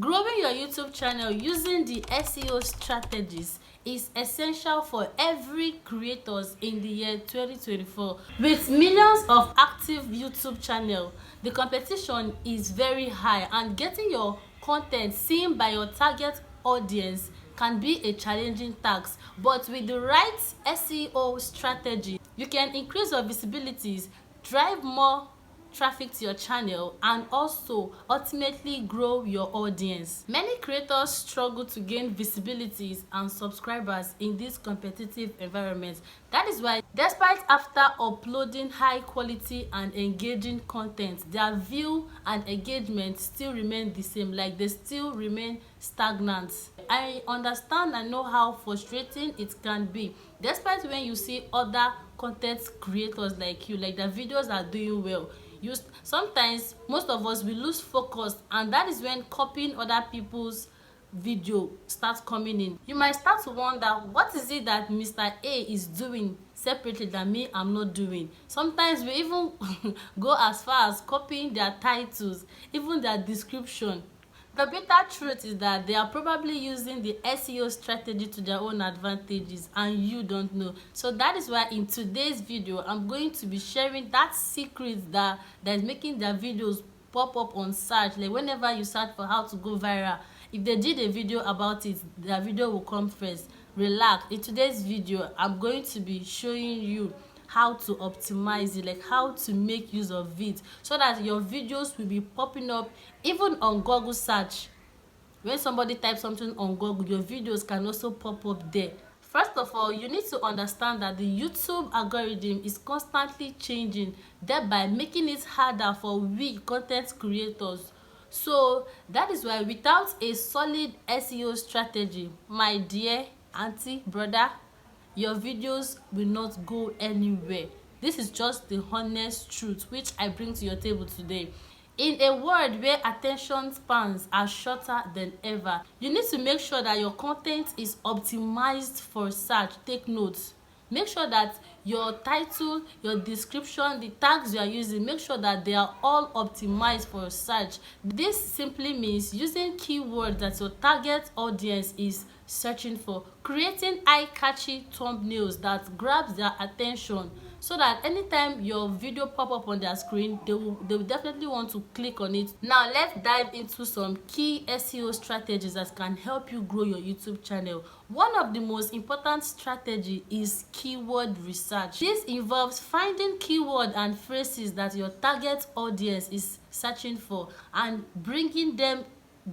Growing your YouTube channel using the SEO strategies is essential for every creators in the year 2024. With millions of active YouTube channels, the competition is very high, and getting your content seen by your target audience can be a challenging task. But with the right SEO strategy, you can increase your visibilities, drive more traffic to your channel, and also ultimately grow your audience. Many creators struggle to gain visibilities and subscribers in this competitive environment. That is why, despite after uploading high quality and engaging content, their view and engagement still remain the same, like they still remain stagnant. I understand and know how frustrating it can be, despite when you see other content creators like you, like their videos are doing well. Sometimes most of us, we lose focus, and that is when copying other people's video starts coming in. You might start to wonder, what is it that Mr. A is doing separately that me I'm not doing? Sometimes we even go as far as copying their titles, even their description. The bitter truth is that they are probably using the SEO strategy to their own advantages, and you don't know. So that is why in today's video, I'm going to be sharing that secret that is making their videos pop up on search. Like whenever you search for how to go viral, if they did a video about it, their video will come first. Relax. In today's video, I'm going to be showing you how to optimize it, like how to make use of it, so that your videos will be popping up even on Google search. When somebody types something on Google, your videos can also pop up there. First of all, you need to understand that the YouTube algorithm is constantly changing, thereby making it harder for we content creators. So that is why, without a solid SEO strategy, my dear auntie, brother, your videos will not go anywhere. This is just the honest truth which I bring to your table today. In a world where attention spans are shorter than ever, you need to make sure that your content is optimized for search. Take notes. Make sure that your title, your description, the tags you are using, make sure that they are all optimized for search. This simply means using keywords that your target audience is searching for, creating eye-catchy thumbnails that grabs their attention, so that anytime your video pop up on their screen, they will definitely want to click on it. Now let's dive into some key SEO strategies that can help you grow your YouTube channel. One of the most important strategy is keyword research. This involves finding keyword and phrases that your target audience is searching for, and bringing them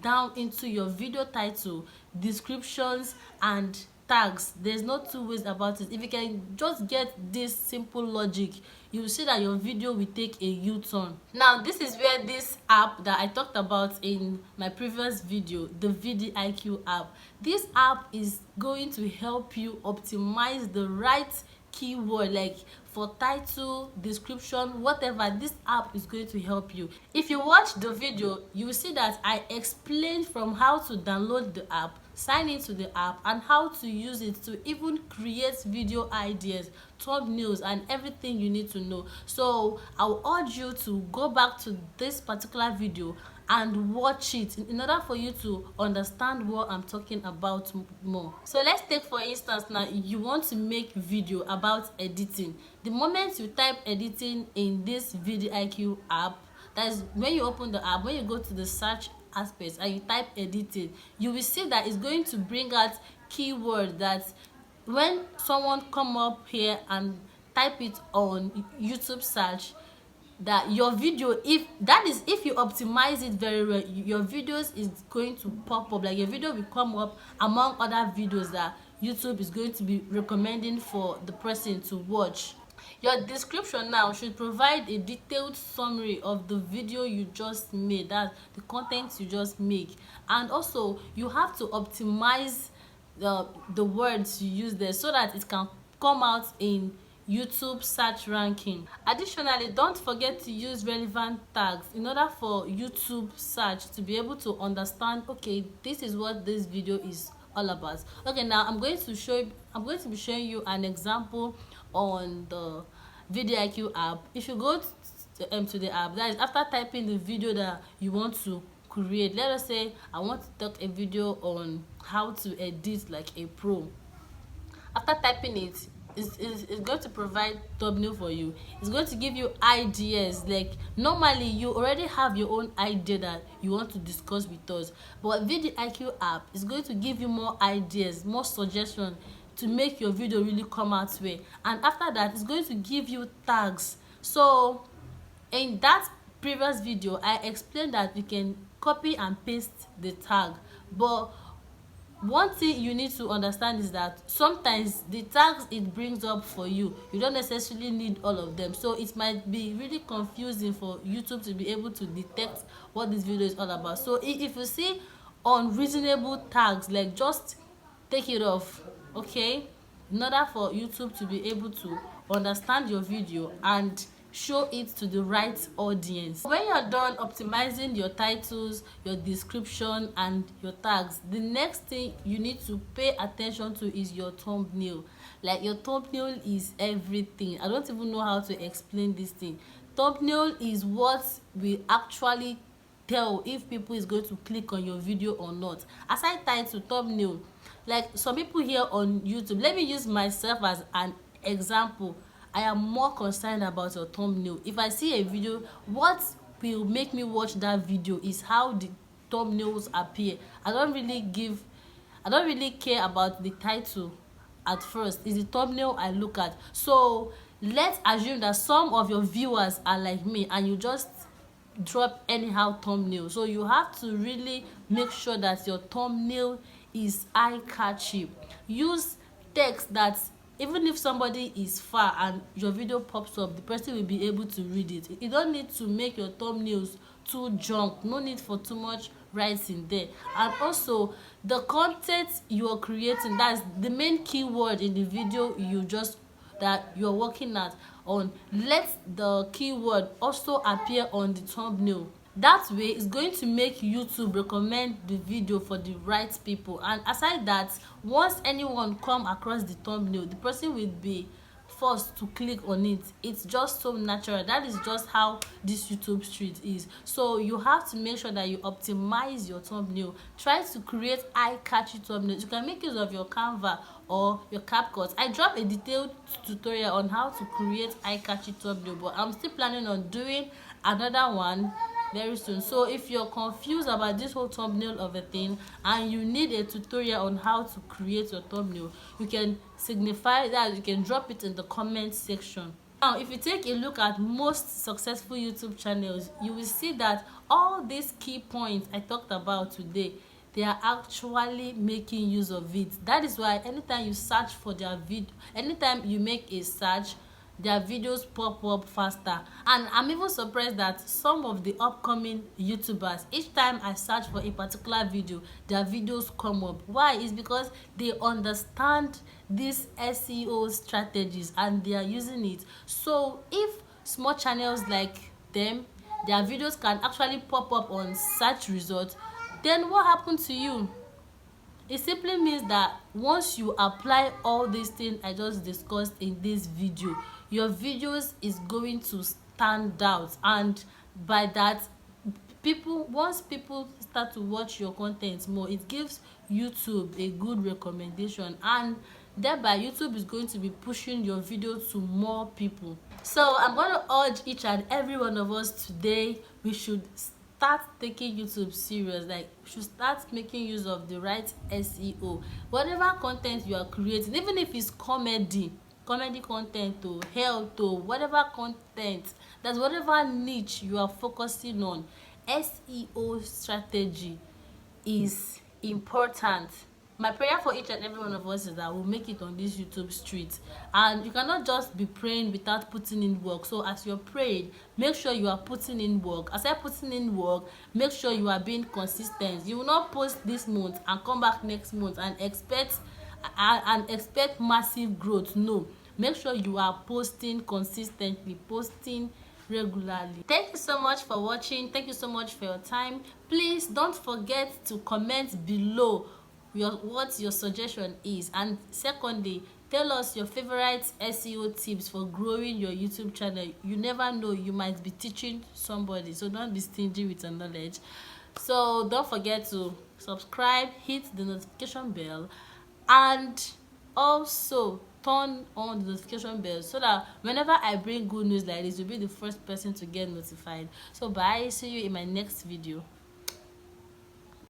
down into your video title, descriptions, and tags. There's no two ways about it. If you can just get this simple logic, you will see that your video will take a U-turn. Now this is where this app that I talked about in my previous video, the VidIQ app, this app is going to help you optimize the right keyword, like for title, description, whatever. This app is going to help you. If you watch the video, you will see that I explained from how to download the app, sign into the app, and how to use it to even create video ideas, thumbnails, and everything you need to know. So I will urge you to go back to this particular video and watch it in order for you to understand what I'm talking about more. So let's take for instance, now you want to make video about editing. The moment you type editing in this VidIQ app, that is when you open the app, when you go to the search aspects and you type editing, you will see that it's going to bring out keyword that when someone come up here and type it on YouTube search, that your video, if you optimize it very well, your videos is going to pop up, like your video will come up among other videos that YouTube is going to be recommending for the person to watch. Your description now should provide a detailed summary of the video you just made, that the content you just make. And also you have to optimize the words you use there, so that it can come out in YouTube search ranking. Additionally, don't forget to use relevant tags in order for YouTube search to be able to understand, okay, this is what this video is all about. Okay, now I'm going to be showing you an example on the VidIQ app. If you go to the app, that is after typing the video that you want to create, let us say I want to talk a video on how to edit like a pro. After typing it, it's going to provide thumbnail for you. It's going to give you ideas. Like normally you already have your own idea that you want to discuss with us, but Video IQ app is going to give you more ideas, more suggestions to make your video really come out well. And after that, it's going to give you tags. So in that previous video I explained that you can copy and paste the tag, but one thing you need to understand is that sometimes the tags it brings up for you, you don't necessarily need all of them, so it might be really confusing for YouTube to be able to detect what this video is all about. So if you see unreasonable tags, like just take it off, okay, in order for YouTube to be able to understand your video and show it to the right audience. When you're done optimizing your titles, your description and your tags, the next thing you need to pay attention to is your thumbnail. Like your thumbnail is everything. I don't even know how to explain this thing. Thumbnail is what will actually tell if people is going to click on your video or not. Aside title, thumbnail, like some people here on YouTube, let me use myself as an example. I am more concerned about your thumbnail. If I see a video, what will make me watch that video is how the thumbnails appear. I don't really care about the title at first. It's the thumbnail I look at. So let's assume that some of your viewers are like me and you just drop anyhow thumbnail. So you have to really make sure that your thumbnail is eye-catchy. Use text that even if somebody is far and your video pops up, the person will be able to read it. You don't need to make your thumbnails too junk. No need for too much writing there. And also the content you are creating, that's the main keyword in the video that you're working at on, let the keyword also appear on the thumbnail. That way it's going to make YouTube recommend the video for the right people. And aside that, once anyone come across the thumbnail, the person will be forced to click on it. It's just so natural. That is just how this YouTube street is. So you have to make sure that you optimize your thumbnail. Try to create eye-catchy thumbnails. You can make use of your Canva or your CapCut. I dropped a detailed tutorial on how to create eye-catchy thumbnail, but I'm still planning on doing another one very soon. So if you're confused about this whole thumbnail of a thing and you need a tutorial on how to create your thumbnail, you can signify that. You can drop it in the comment section. Now if you take a look at most successful YouTube channels, you will see that all these key points I talked about today, they are actually making use of it. That is why anytime you search for their video, anytime you make a search, their videos pop up faster. And I'm even surprised that some of the upcoming YouTubers, each time I search for a particular video, their videos come up. Why? It's because they understand these SEO strategies and they are using it. So if small channels like them, their videos can actually pop up on search results, then what happened to you? It simply means that once you apply all these things I just discussed in this video, your videos is going to stand out. And by that, once people start to watch your content more, it gives YouTube a good recommendation, and thereby YouTube is going to be pushing your video to more people. So I'm going to urge each and every one of us today, we should start taking YouTube serious. Like, you should start making use of the right SEO. Whatever content you are creating, even if it's comedy content to health to whatever content, that's whatever niche you are focusing on, SEO strategy is important. My prayer for each and every one of us is that we'll make it on this YouTube street. And you cannot just be praying without putting in work. So as you're praying, make sure you are putting in work. As you're putting in work, make sure you are being consistent. You will not post this month and come back next month and expect massive growth. No, make sure you are posting consistently, posting regularly. Thank you so much for watching. Thank you so much for your time. Please don't forget to comment below what your suggestion is, and secondly, tell us your favorite SEO tips for growing your YouTube channel. You never know, you might be teaching somebody, so don't be stingy with your knowledge. So don't forget to subscribe, hit the notification bell, and also turn on the notification bell so that whenever I bring good news like this, you'll be the first person to get notified. So bye, see you in my next video.